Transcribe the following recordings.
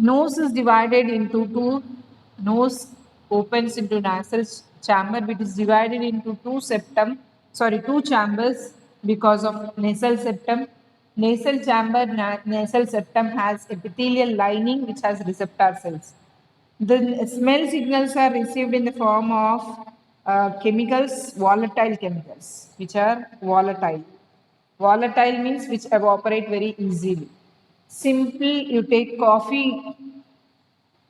Nose is divided into two. Nose opens into nasal chamber, which is divided into two chambers because of nasal septum. Nasal chamber, nasal septum has epithelial lining which has receptor cells. The smell signals are received in the form of chemicals, volatile chemicals, which are volatile. Volatile means which evaporate very easily. Simply, you take coffee,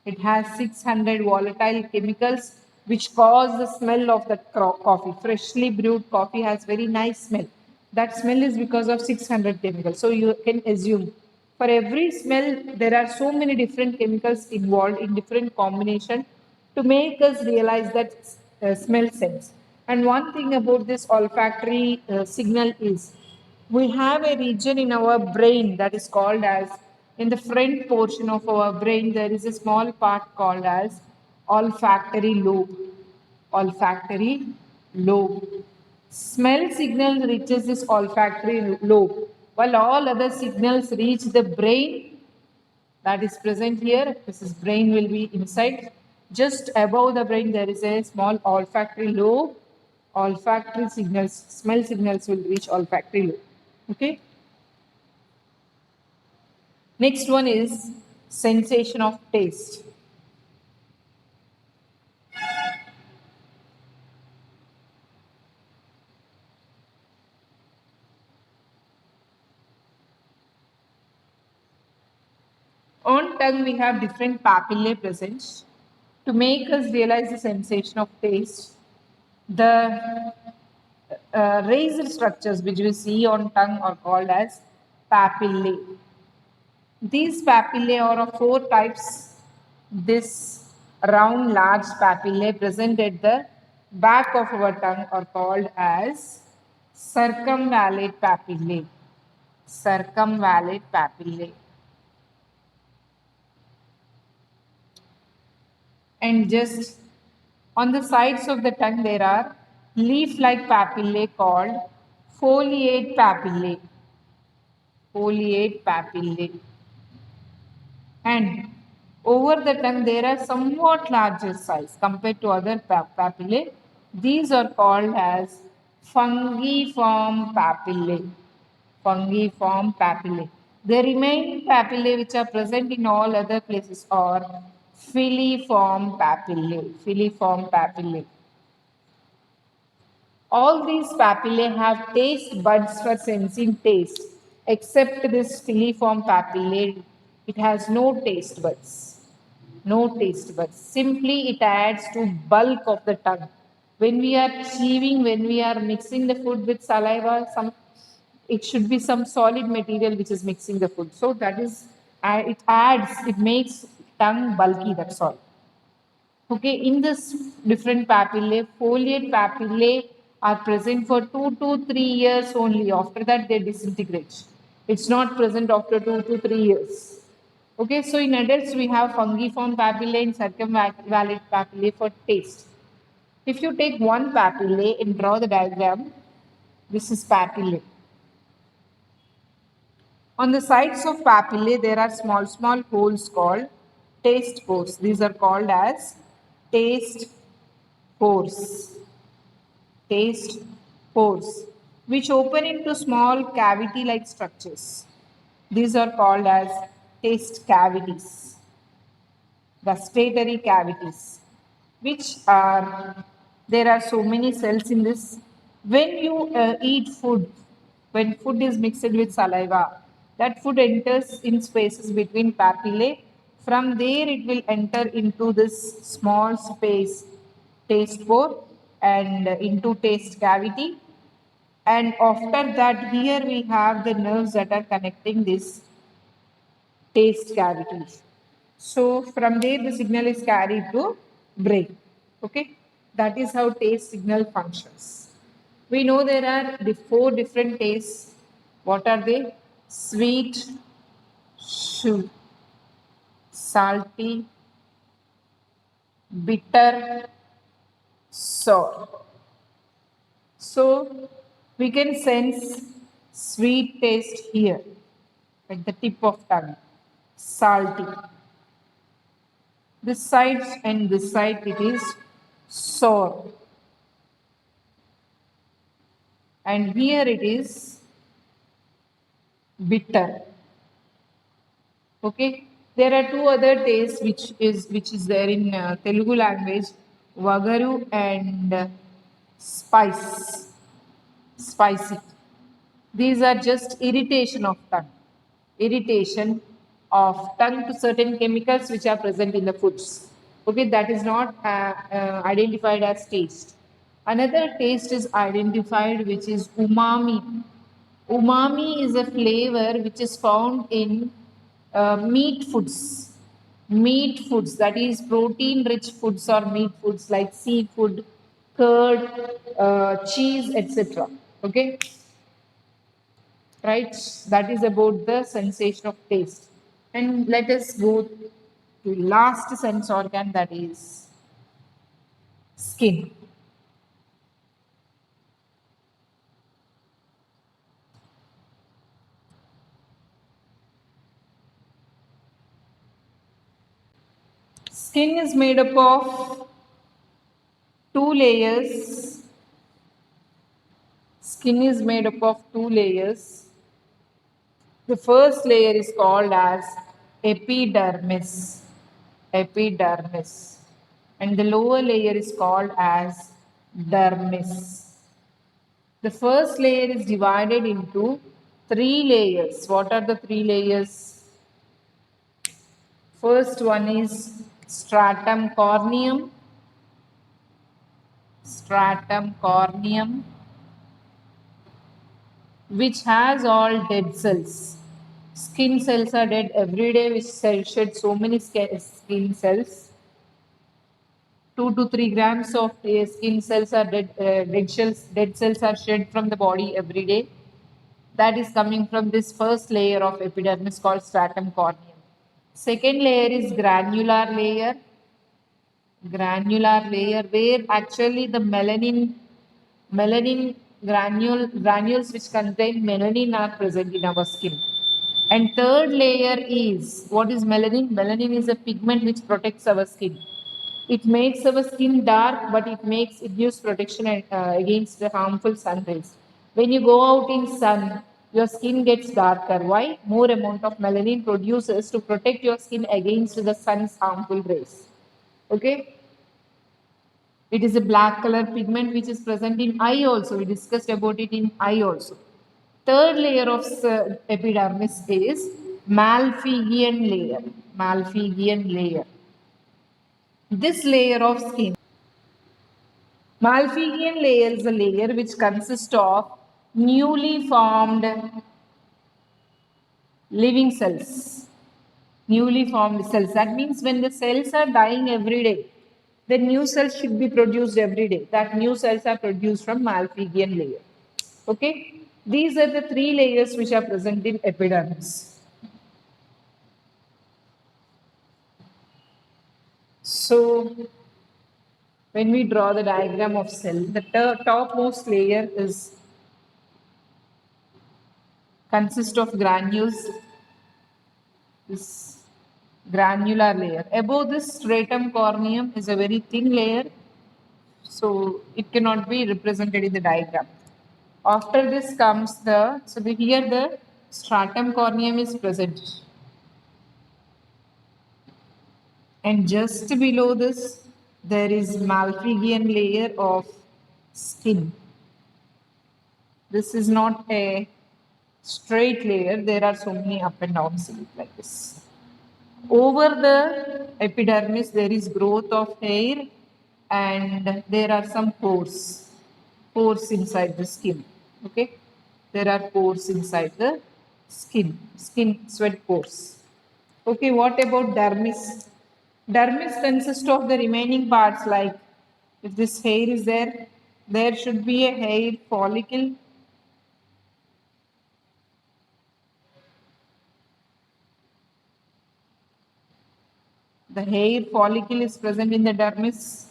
it has 600 volatile chemicals which cause the smell of the coffee. Freshly brewed coffee has very nice smell. That smell is because of 600 chemicals. So you can assume for every smell there are so many different chemicals involved in different combination to make us realize that smell sense. And one thing about this olfactory signal is we have a region in our brain that is called as, in the front portion of our brain there is a small part called as olfactory lobe. Olfactory lobe. Smell signal reaches this olfactory lobe while all other signals reach the brain that is present here. This is brain will be inside. Just above the brain there is a small olfactory lobe. Olfactory signals, smell signals will reach olfactory lobe. Okay. Next one is sensation of taste. On tongue, we have different papillae present to make us realize the sensation of taste. The raised structures which we see on tongue are called as papillae. These papillae are of four types. This round, large papillae present at the back of our tongue are called as circumvallate papillae. Circumvallate papillae. And just on the sides of the tongue there are leaf-like papillae called foliate papillae. Foliate papillae. And over the tongue there are somewhat larger size compared to other papillae. These are called as fungiform papillae. Fungiform papillae. The remaining papillae which are present in all other places are filiform papillae. Filiform papillae. All these papillae have taste buds for sensing taste, except this filiform papillae, it has no taste buds. No taste buds. Simply it adds to bulk of the tongue. When we are chewing, when we are mixing the food with saliva, it should be some solid material which is mixing the food. So that is, it makes tongue bulky, that's all. Okay, in this different papillae, foliate papillae are present for 2 to 3 years only. After that, they disintegrate. It's not present after 2 to 3 years. Okay, so in adults, we have fungiform papillae and circumvallate papillae for taste. If you take one papillae and draw the diagram, this is papillae. On the sides of papillae, there are small, small holes called taste pores. These are called as taste pores. Taste pores, which open into small cavity-like structures. These are called as taste cavities, gustatory cavities, which are, there are so many cells in this. When you eat food, when food is mixed with saliva, that food enters in spaces between papillae. From there, it will enter into this small space, taste pore, and into taste cavity. And after that, here we have the nerves that are connecting this taste cavities. So from there the signal is carried to brain. Okay, that is how taste signal functions. We know there are the four different tastes. What are they? Sweet, sweet, salty, bitter, sour. So we can sense sweet taste here at the tip of tongue, salty. this side and this side it is sour, and here it is bitter. Okay, there are two other tastes which is there in Telugu language, vagaru and spice, spicy. These are just irritation of tongue, irritation of tongue to certain chemicals which are present in the foods. Okay, that is not identified as taste. Another taste is identified, which is umami. Umami is a flavor which is found in meat foods. Meat foods, that is protein rich foods or meat foods like seafood, curd, cheese, etc. Okay, right? That is about the sensation of taste. And let us go to last sense organ, that is skin. Skin is made up of two layers. Skin is made up of two layers. The first layer is called as epidermis. Epidermis. And the lower layer is called as dermis. The first layer is divided into three layers. What are the three layers? First one is stratum corneum. Stratum corneum, which has all dead cells. Skin cells are dead every day, which shed so many skin cells. 2 to 3 grams of skin cells are dead. Dead cells are shed from the body every day. That is coming from this first layer of epidermis called stratum corneum. Second layer is granular layer. Granular layer, where actually the melanin granules which contain melanin are present in our skin. And third layer is, what is melanin? Melanin is a pigment which protects our skin. It makes our skin dark, but it gives protection against the harmful sun rays. When you go out in sun, your skin gets darker. Why? More amount of melanin produces to protect your skin against the sun's harmful rays. Okay. It is a black color pigment which is present in eye also. We discussed about it in eye also. Third layer of epidermis is Malpighian layer. Malpighian layer. This layer of skin, Malpighian layer is a layer which consists of newly formed living cells. Newly formed cells. That means when the cells are dying every day, the new cells should be produced every day. That new cells are produced from Malpighian layer. Okay, these are the three layers which are present in epidermis. So, when we draw the diagram of cell, the topmost layer is consists of granules. This granular layer. Above this stratum corneum is a very thin layer, so it cannot be represented in the diagram. After this comes here the stratum corneum is present, and just below this there is Malpighian layer of skin. This is not a straight layer, there are so many up and downs in it like this. Over the epidermis there is growth of hair, and there are some pores inside the skin. Okay, there are pores inside the skin sweat pores. Okay, what about dermis? Dermis consists of the remaining parts, like if this hair is there, there should be a hair follicle. The hair follicle is present in the dermis.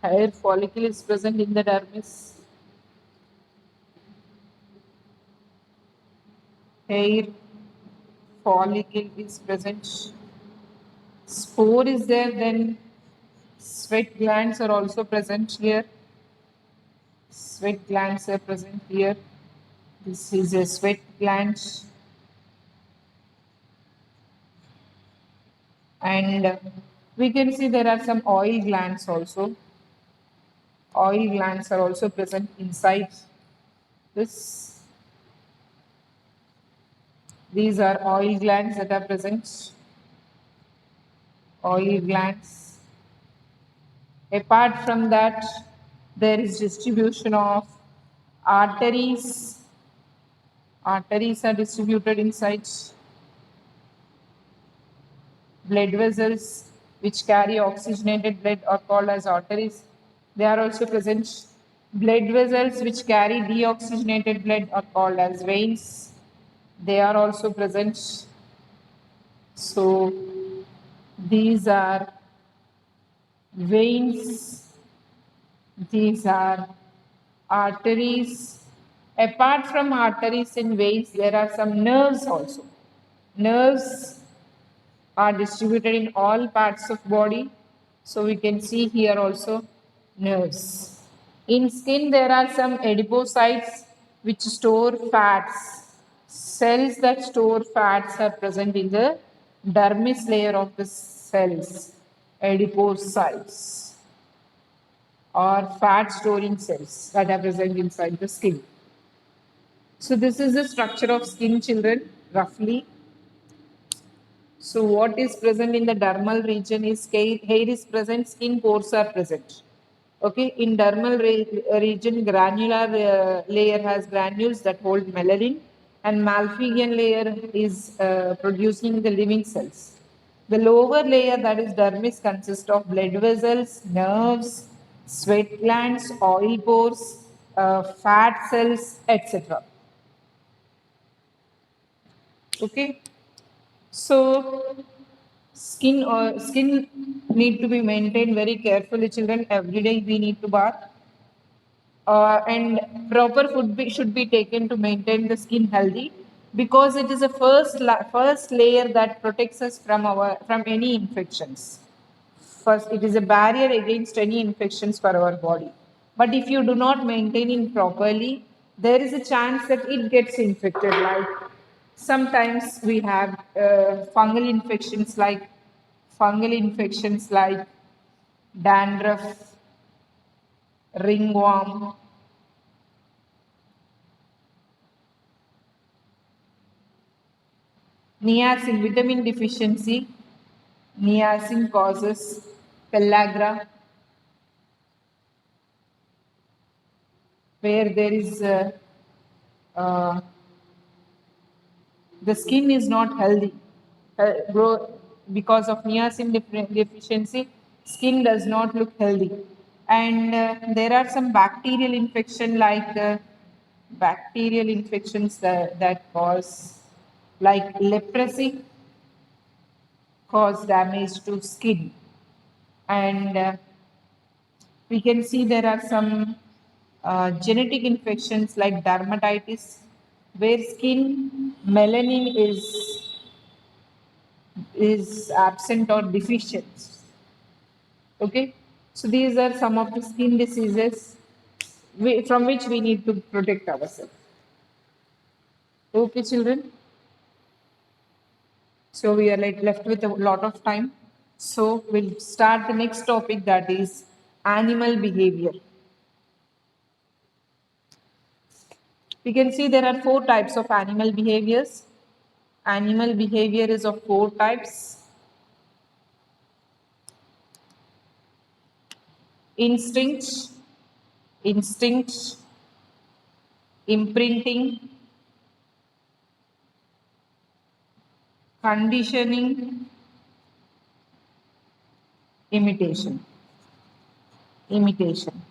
Hair follicle is present in the dermis. Hair follicle is present. spore is there, then sweat glands are also present here. Sweat glands are present here. This is a sweat gland. And we can see there are some oil glands also. Oil glands are also present inside this. These are oil glands that are present. Oil glands. Apart from that, there is distribution of arteries. Arteries are distributed inside. Blood vessels which carry oxygenated blood are called as arteries. They are also present. Blood vessels which carry deoxygenated blood are called as veins. They are also present. So these are veins, these are arteries. Apart from arteries and veins, there are some nerves also. Nerves are distributed in all parts of body. So we can see here also nerves. In skin, there are some adipocytes which store fats. Cells that store fats are present in the dermis layer of the cells. Adipocytes or fat storing cells that are present inside the skin. So this is the structure of skin, children, roughly. So what is present in the dermal region is hair is present, skin pores are present. Okay, in dermal region, granular layer has granules that hold melanin, and Malpighian layer is producing the living cells. The lower layer, that is dermis, consists of blood vessels, nerves, sweat glands, oil pores, fat cells, etc. Okay, so skin need to be maintained very carefully, children. Every day we need to bath, and proper food should be taken to maintain the skin healthy, because it is a first layer that protects us from any infections. First, it is a barrier against any infections for our body. But if you do not maintain it properly, there is a chance that it gets infected. Like sometimes we have fungal infections like dandruff, ringworm, niacin, vitamin deficiency. Niacin causes pellagra, where there is uh, the skin is not healthy. Because of niacin deficiency, skin does not look healthy. And there are some bacterial infection like bacterial infections that cause, like leprosy, cause damage to skin. And we can see there are some genetic infections like dermatitis, where skin melanin is absent or deficient. Okay, so these are some of the skin diseases from which we need to protect ourselves. Okay, children. So we are like left with a lot of time. So we'll start the next topic, that is animal behavior. We can see there are 4 types of animal behaviors. Animal behavior is of 4 types: instinct, instinct, imprinting, conditioning, imitation. Imitation.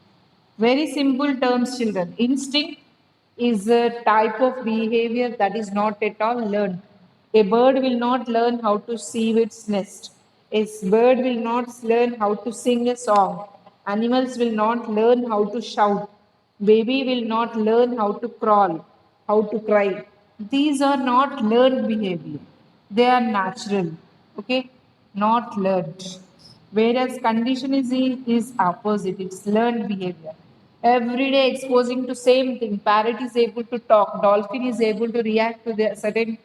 Very simple terms, children. Instinct is a type of behavior that is not at all learned. A bird will not learn how to sieve its nest. A bird will not learn how to sing a song. Animals will not learn how to shout. Baby will not learn how to crawl, how to cry. These are not learned behavior. They are natural. Okay? not learned. Whereas condition is opposite, it's learned behavior. Every day exposing to same thing. Parrot is able to talk, dolphin is able to react to the certain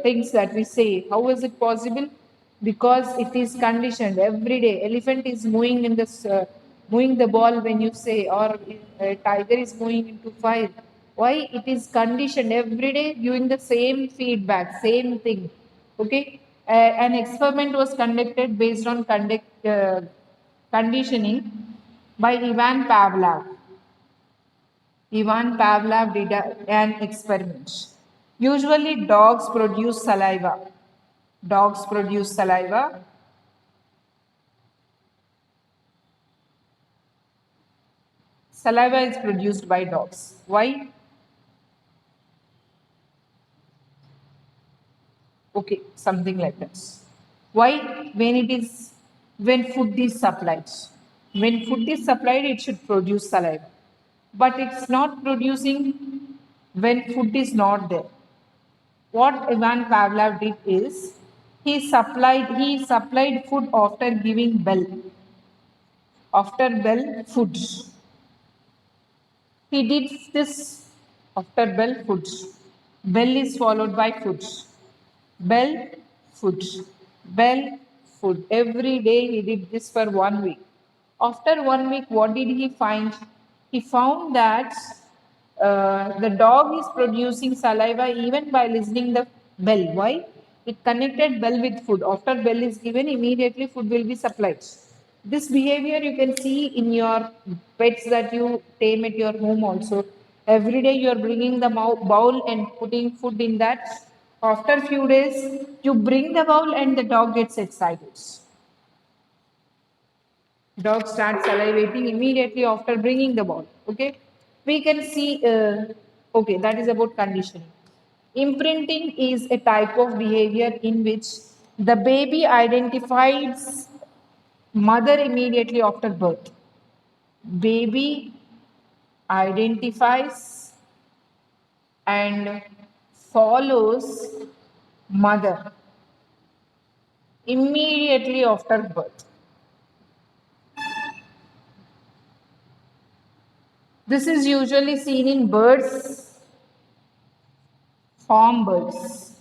things that we say. How is it possible? Because it is conditioned every day. Elephant is moving in this, moving the ball when you say, or a tiger is moving into fire. Why? It is conditioned every day, giving the same feedback, same thing. Okay, an experiment was conducted based on conditioning by Ivan Pavlov. Ivan Pavlov did an experiment. Usually, dogs produce saliva. Dogs produce saliva. Saliva is produced by dogs. Why? Okay, something like this. Why? When food is supplied. When food is supplied, it should produce saliva. But it's not producing when food is not there. What Ivan Pavlov did is he supplied food after giving bell. After bell food. He did this after bell food. Bell is followed by food. Bell, food. Bell, food. Every day he did this for 1 week. After 1 week, what did he find? He found that the dog is producing saliva even by listening the bell. Why? It connected bell with food. After bell is given, immediately food will be supplied. This behavior you can see in your pets that you tame at your home also. Every day you are bringing the bowl and putting food in that. After few days, you bring the bowl and the dog gets excited. Dog starts salivating immediately after bringing the bowl. Okay, we can see. Okay, that is about conditioning. Imprinting is a type of behavior in which the baby identifies mother immediately after birth. Baby identifies and follows mother immediately after birth. This is usually seen in birds, farm birds.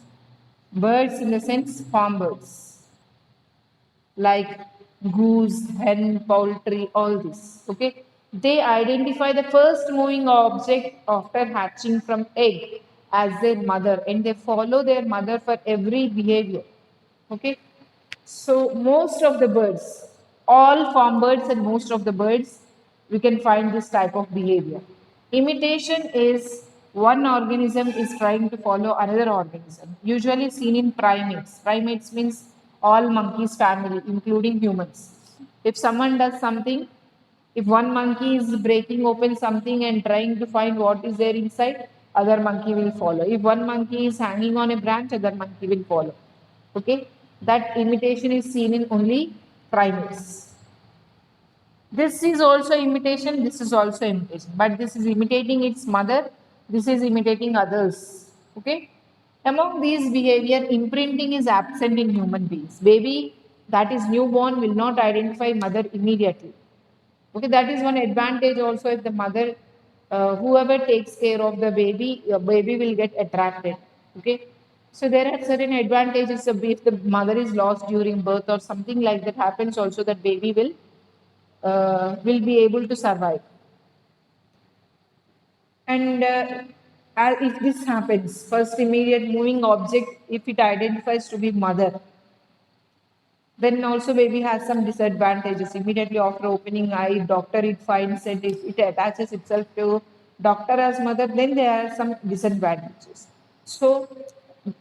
Birds in the sense farm birds, like goose, hen, poultry, all this. Okay, they identify the first moving object after hatching from egg as their mother, and they follow their mother for every behavior. Okay, so most of the birds, all farm birds and most of the birds, we can find this type of behavior. Imitation is one organism is trying to follow another organism, usually seen in primates. Primates means all monkeys family, including humans. If someone does something, if one monkey is breaking open something and trying to find what is there inside, other monkey will follow. If one monkey is hanging on a branch, other monkey will follow. Okay, that imitation is seen in only primates. This is also imitation, this is also imitation, but this is imitating its mother, this is imitating others. Okay, among these behavior, imprinting is absent in human beings. Baby that is newborn will not identify mother immediately. Okay, that is one advantage also. If the mother, whoever takes care of the baby, baby will get attracted. Okay, so there are certain advantages of if the mother is lost during birth or something like that happens, also that baby will be able to survive. And if this happens, first immediate moving object, if it identifies to be mother, then also baby has some disadvantages. Immediately after opening eye, doctor it finds and it attaches itself to doctor as mother, then there are some disadvantages. So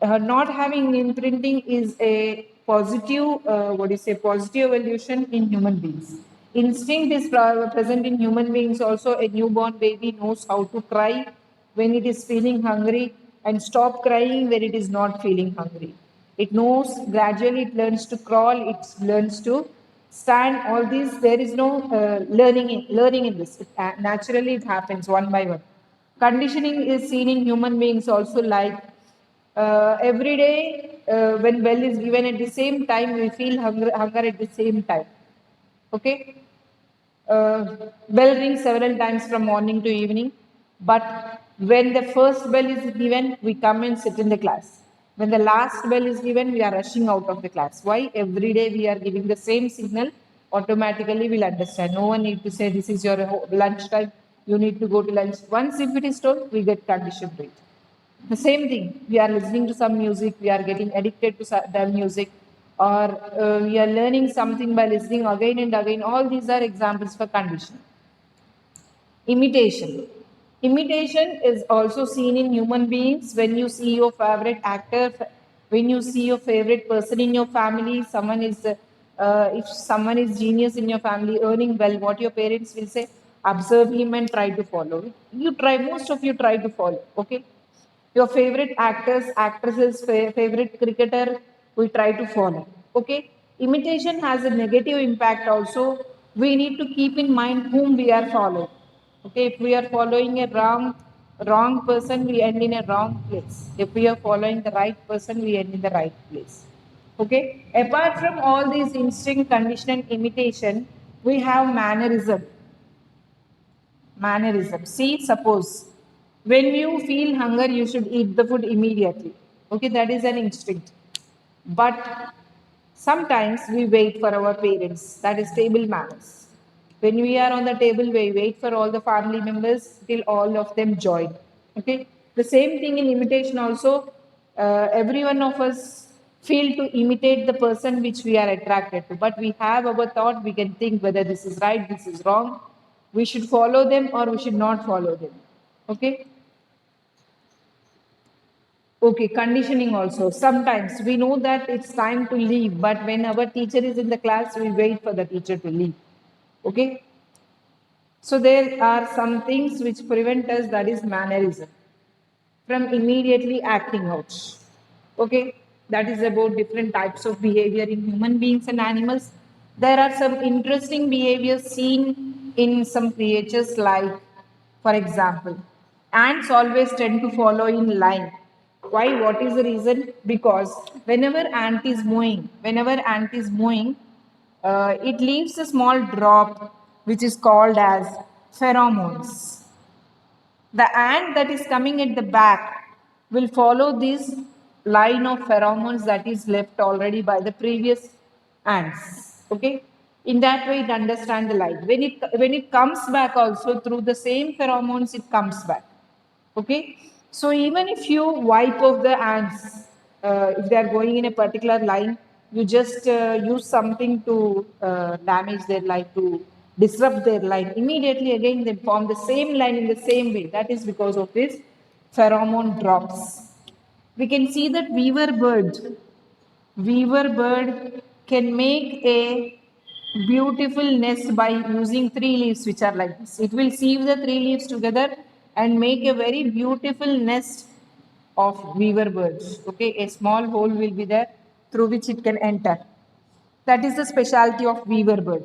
not having imprinting is a positive, what do you say, positive evolution in human beings. Instinct is present in human beings also. A newborn baby knows how to cry when it is feeling hungry and stop crying when it is not feeling hungry. It knows gradually, it learns to crawl, it learns to stand. All these, there is no learning in this. Naturally, it happens one by one. Conditioning is seen in human beings also, like Every day, when bell is given at the same time, we feel hunger at the same time. Okay. Bell rings several times from morning to evening, but when the first bell is given, we come and sit in the class. When the last bell is given, we are rushing out of the class. Why? Every day we are giving the same signal. Automatically, we'll understand. No one need to say this is your lunch time. You need to go to lunch. Once if it is told, we get conditioned to it. The same thing, we are listening to some music, we are getting addicted to the music, or we are learning something by listening again and again. All these are examples for conditioning. Imitation. Imitation is also seen in human beings. When you see your favorite actor, when you see your favorite person in your family, if someone is genius in your family, earning well, what your parents will say, observe him and try to follow. You try, most of you try to follow, okay? Your favorite actors, actresses, favorite cricketer, we try to follow. Okay. Imitation has a negative impact also. We need to keep in mind whom we are following. Okay. If we are following a wrong person, we end in a wrong place. If we are following the right person, we end in the right place. Okay. Apart from all these instinct, condition, and imitation, we have mannerism. Mannerism. See, suppose when you feel hunger, you should eat the food immediately. Okay, that is an instinct. But sometimes we wait for our parents. That is table manners. When we are on the table, we wait for all the family members till all of them join. Okay, the same thing in imitation also. Every one of us feel to imitate the person which we are attracted to, but we have our thought. We can think whether this is right, this is wrong, we should follow them or we should not follow them. Okay. Okay, conditioning also. Sometimes we know that it's time to leave, but when our teacher is in the class, we wait for the teacher to leave. Okay. So there are some things which prevent us, that is mannerism, from immediately acting out. Okay, that is about different types of behavior in human beings and animals. There are some interesting behaviors seen in some creatures, like, for example, ants always tend to follow in line. Why? What is the reason? Because whenever ant is moving, it leaves a small drop which is called as pheromones. The ant that is coming at the back will follow this line of pheromones that is left already by the previous ants. Okay. In that way, it understands the line. When it comes back also through the same pheromones, it comes back. Okay. So even if you wipe off the ants, if they are going in a particular line, you just use something to damage their line, to disrupt their line. Immediately again they form the same line in the same way. That is because of this pheromone drops. We can see that weaver bird can make a beautiful nest by using three leaves which are like this. It will sieve the three leaves together and make a very beautiful nest of weaver birds. Okay, a small hole will be there through which it can enter. That is the specialty of weaver bird.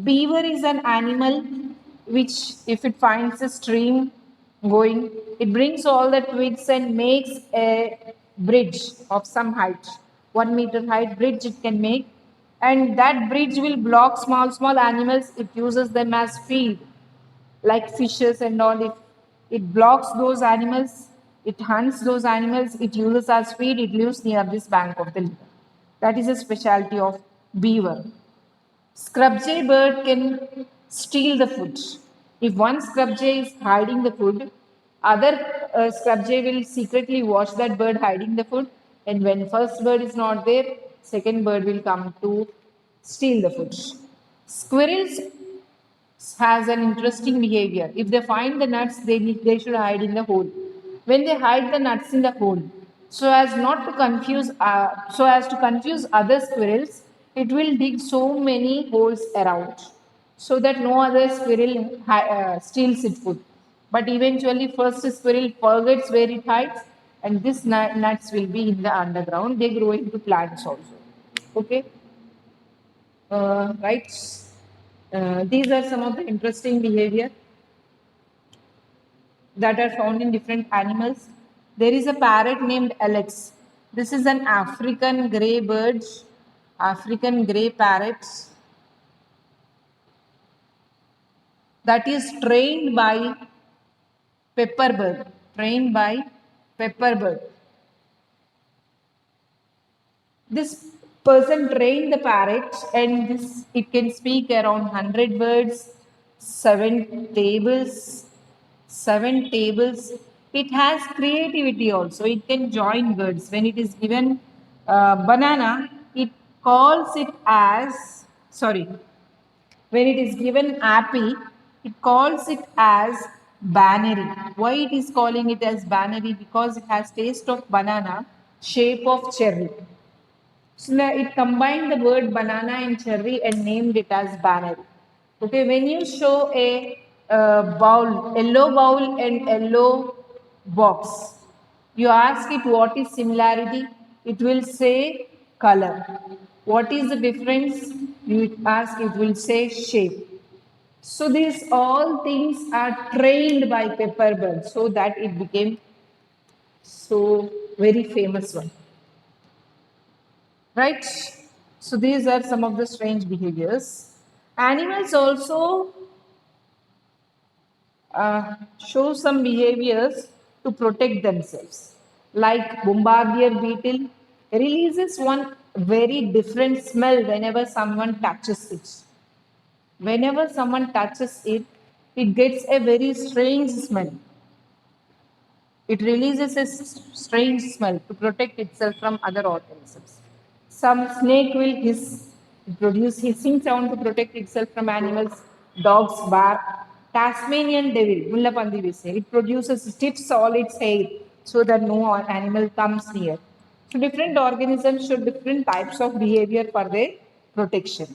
Beaver is an animal which, if it finds a stream going, it brings all the twigs and makes a bridge of some height, 1 meter height bridge it can make, and that bridge will block small animals. It uses them as feed, like fishes and all. If it blocks those animals, it hunts those animals, it uses as feed, it lives near this bank of the river. That is a specialty of beaver. Scrub jay bird can steal the food. If one scrub jay is hiding the food, other scrub jay will secretly watch that bird hiding the food, and when first bird is not there, second bird will come to steal the food. Squirrels has an interesting behavior. If they find the nuts, they should hide in the hole. When they hide the nuts in the hole, so as to confuse other squirrels, it will dig so many holes around, so that no other squirrel steals its food. But eventually, first squirrel forgets where it hides, and these nuts will be in the underground. They grow into plants also. Okay. Right? These are some of the interesting behavior that are found in different animals. There is a parrot named Alex. This is an African grey bird, African grey parrot that is trained by Pepperbird. Trained by Pepperbird. This person trained the parrot, and this it can speak around 100 words, 7 tables, 7 tables. It has creativity also. It can join words. When it is given banana, it calls it as, sorry, when it is given apple, it calls it as bannery. Why it is calling it as bannery? Because it has taste of banana, shape of cherry. So now it combined the word banana and cherry and named it as banner. Okay, when you show a yellow bowl and yellow box, you ask it what is similarity, it will say color. What is the difference? You ask, it will say shape. So these all things are trained by Pepperbird so that it became so very famous one. Right? So these are some of the strange behaviors. Animals also show some behaviors to protect themselves. Like bombardier beetle releases one very different smell whenever someone touches it. Whenever someone touches it, it gets a very strange smell. It releases a strange smell to protect itself from other organisms. Some snake will hiss, produce hissing sound to protect itself from animals. Dogs bark. Tasmanian devil, Mullapandi we say, it produces stiffs all its hair so that no animal comes near. So different organisms show different types of behavior for their protection.